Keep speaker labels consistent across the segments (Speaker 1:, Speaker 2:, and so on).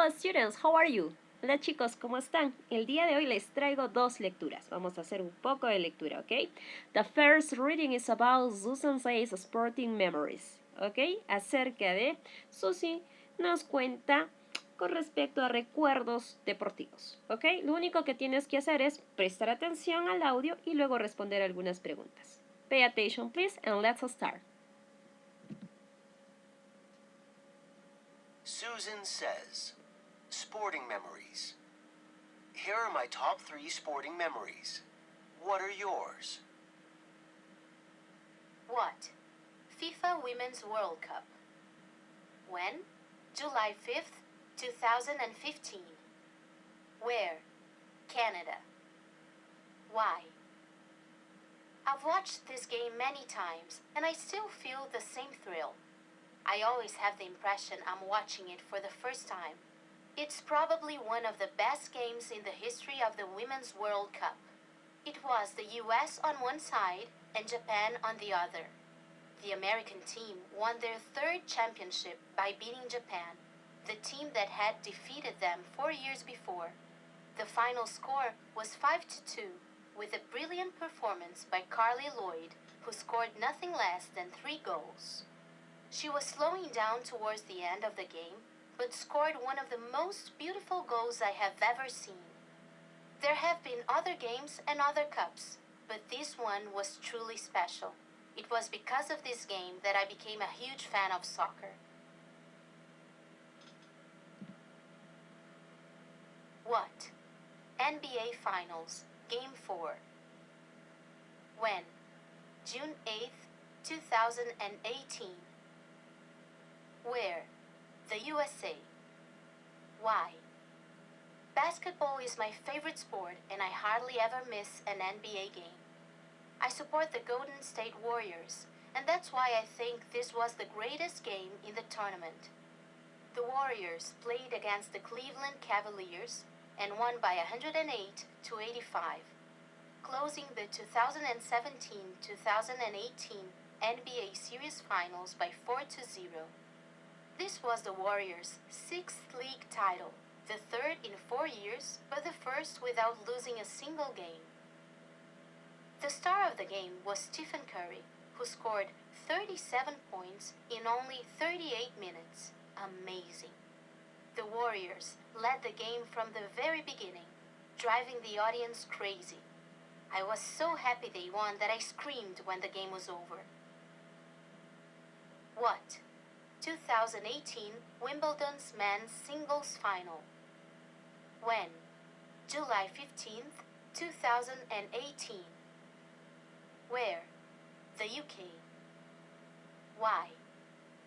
Speaker 1: Hello students, how are you? Hola chicos, ¿cómo están? El día de hoy les traigo dos lecturas. Vamos a hacer un poco de lectura, ¿ok? The first reading is about Susan says sporting memories, ¿ok? Acerca de Susie nos cuenta con respecto a recuerdos deportivos, ¿ok? Lo único que tienes que hacer es prestar atención al audio y luego responder algunas preguntas. Pay attention please and let's start.
Speaker 2: Susan says, sporting memories. Here are my top 3 sporting memories. What are yours?
Speaker 3: What? FIFA Women's World Cup. When? July 5th, 2015. Where? Canada. Why? I've watched this game many times, and I still feel the same thrill. I always have the impression I'm watching it for the first time. It's probably one of the best games in the history of the Women's World Cup. It was the US on one side and Japan on the other. The American team won their third championship by beating Japan, the team that had defeated them 4 years before. The final score was 5-2, with a brilliant performance by Carly Lloyd, who scored nothing less than 3 goals. She was slowing down towards the end of the game, but scored one of the most beautiful goals I have ever seen. There have been other games and other cups, but this one was truly special. It was because of this game that I became a huge fan of soccer. What? NBA Finals, Game 4. When? June 8th, 2018. Where? The USA. Why? Basketball is my favorite sport and I hardly ever miss an NBA game. I support the Golden State Warriors, and that's why I think this was the greatest game in the tournament. The Warriors played against the Cleveland Cavaliers and won by 108-85, closing the 2017-2018 NBA Series Finals by 4-0. This was the Warriors' 6th league title, the third in 4 years, but the first without losing a single game. The star of the game was Stephen Curry, who scored 37 points in only 38 minutes. Amazing. The Warriors led the game from the very beginning, driving the audience crazy. I was so happy they won that I screamed when the game was over. What? 2018 Wimbledon's men's singles final. When? July 15th, 2018. Where? The UK. Why?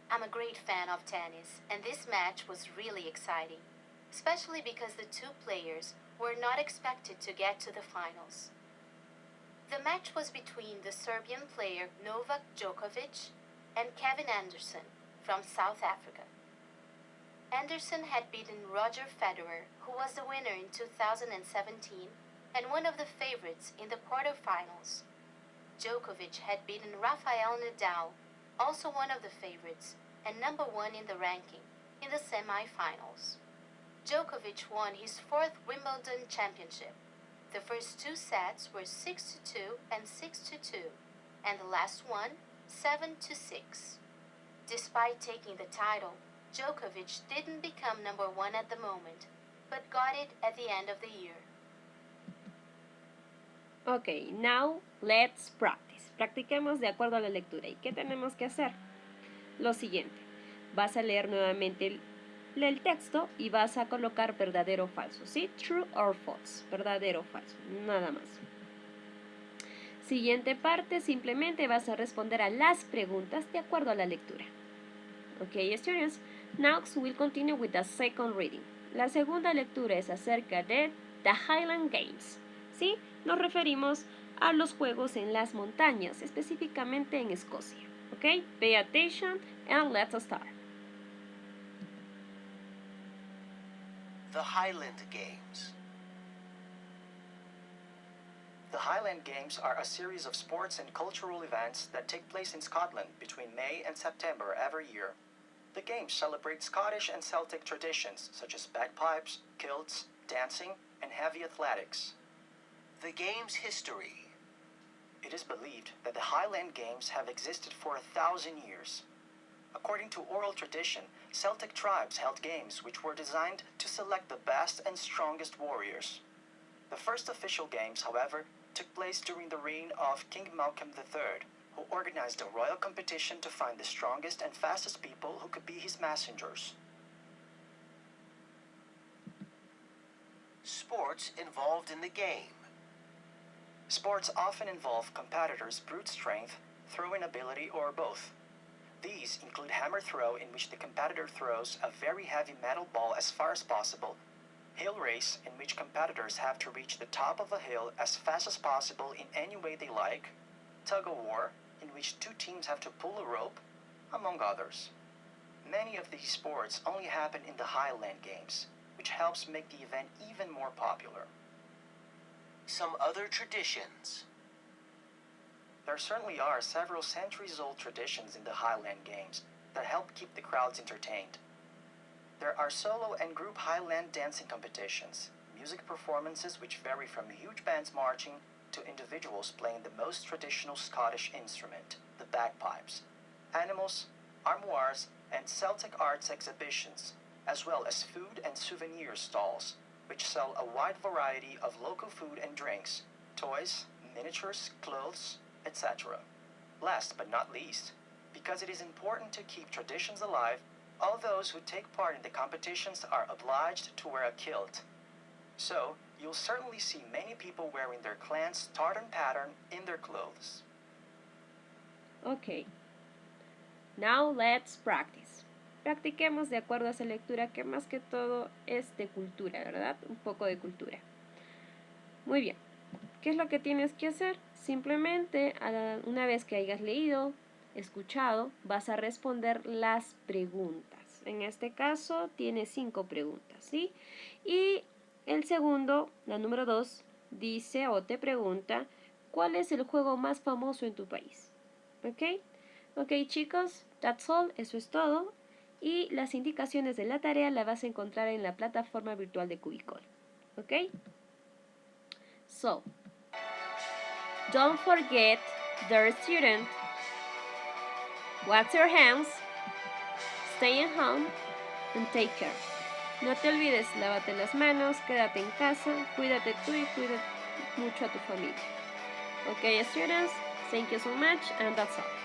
Speaker 3: I'm a great fan of tennis, and this match was really exciting, especially because the two players were not expected to get to the finals. The match was between the Serbian player Novak Djokovic and Kevin Anderson from South Africa. Anderson had beaten Roger Federer, who was the winner in 2017 and one of the favorites in the quarterfinals. Djokovic had beaten Rafael Nadal, also one of the favorites, and number 1 in the ranking, in the semi-finals. Djokovic won his 4th Wimbledon championship. The first 2 sets were 6-2 and 6-2, and the last one 7-6. Despite taking the title, Djokovic didn't become number 1 at the moment, but got it at the end of the year.
Speaker 1: Ok, now let's practice. Practiquemos de acuerdo a la lectura. ¿Y qué tenemos que hacer? Lo siguiente, vas a leer nuevamente el texto y vas a colocar verdadero o falso, ¿sí? True or false, verdadero o falso, nada más. Siguiente parte, simplemente vas a responder a las preguntas de acuerdo a la lectura. Ok, students, now we'll continue with the second reading. La segunda lectura es acerca de the Highland Games, ¿sí? Nos referimos a los juegos en las montañas, específicamente en Escocia. Ok, pay attention and let's start.
Speaker 2: The Highland Games.
Speaker 4: The Highland Games are a series of sports and cultural events that take place in Scotland between May and September every year. The games celebrate Scottish and Celtic traditions such as bagpipes, kilts, dancing, and heavy athletics.
Speaker 2: The game's history.
Speaker 4: It is believed that the Highland Games have existed for 1,000 years. According to oral tradition, Celtic tribes held games which were designed to select the best and strongest warriors. The first official games, however, took place during the reign of King Malcolm III, who organized a royal competition to find the strongest and fastest people who could be his messengers.
Speaker 2: Sports involved in the game.
Speaker 4: Sports often involve competitors' brute strength, throwing ability, or both. These include hammer throw, in which the competitor throws a very heavy metal ball as far as possible, hill race, in which competitors have to reach the top of a hill as fast as possible in any way they like, tug-of-war, in which two teams have to pull a rope, among others. Many of these sports only happen in the Highland Games, which helps make the event even more popular.
Speaker 2: Some other traditions.
Speaker 4: There certainly are several centuries-old traditions in the Highland Games that help keep the crowds entertained. There are solo and group Highland dancing competitions, music performances which vary from huge bands marching to individuals playing the most traditional Scottish instrument, the bagpipes, animals, armoires, and Celtic arts exhibitions, as well as food and souvenir stalls, which sell a wide variety of local food and drinks, toys, miniatures, clothes, etc. Last but not least, because it is important to keep traditions alive, all those who take part in the competitions are obliged to wear a kilt. So, you'll certainly see many people wearing their clan's tartan pattern in their clothes.
Speaker 1: Okay. Now let's practice. Practiquemos de acuerdo a esa lectura que más que todo es de cultura, ¿verdad? Un poco de cultura. Muy bien. ¿Qué es lo que tienes que hacer? Simplemente, una vez que hayas leído, escuchado, vas a responder las preguntas. En este caso, tiene 5 preguntas, ¿sí? Y el segundo, la número 2, dice o te pregunta, ¿cuál es el juego más famoso en tu país? ¿Ok? Ok, chicos, that's all, eso es todo. Y las indicaciones de la tarea la vas a encontrar en la plataforma virtual de Cubicol. ¿Ok? So, don't forget, dear student, wash your hands, stay at home, and take care. No te olvides, lávate las manos, quédate en casa, cuídate tú y cuida mucho a tu familia. Okay, students, thank you so much, and that's all.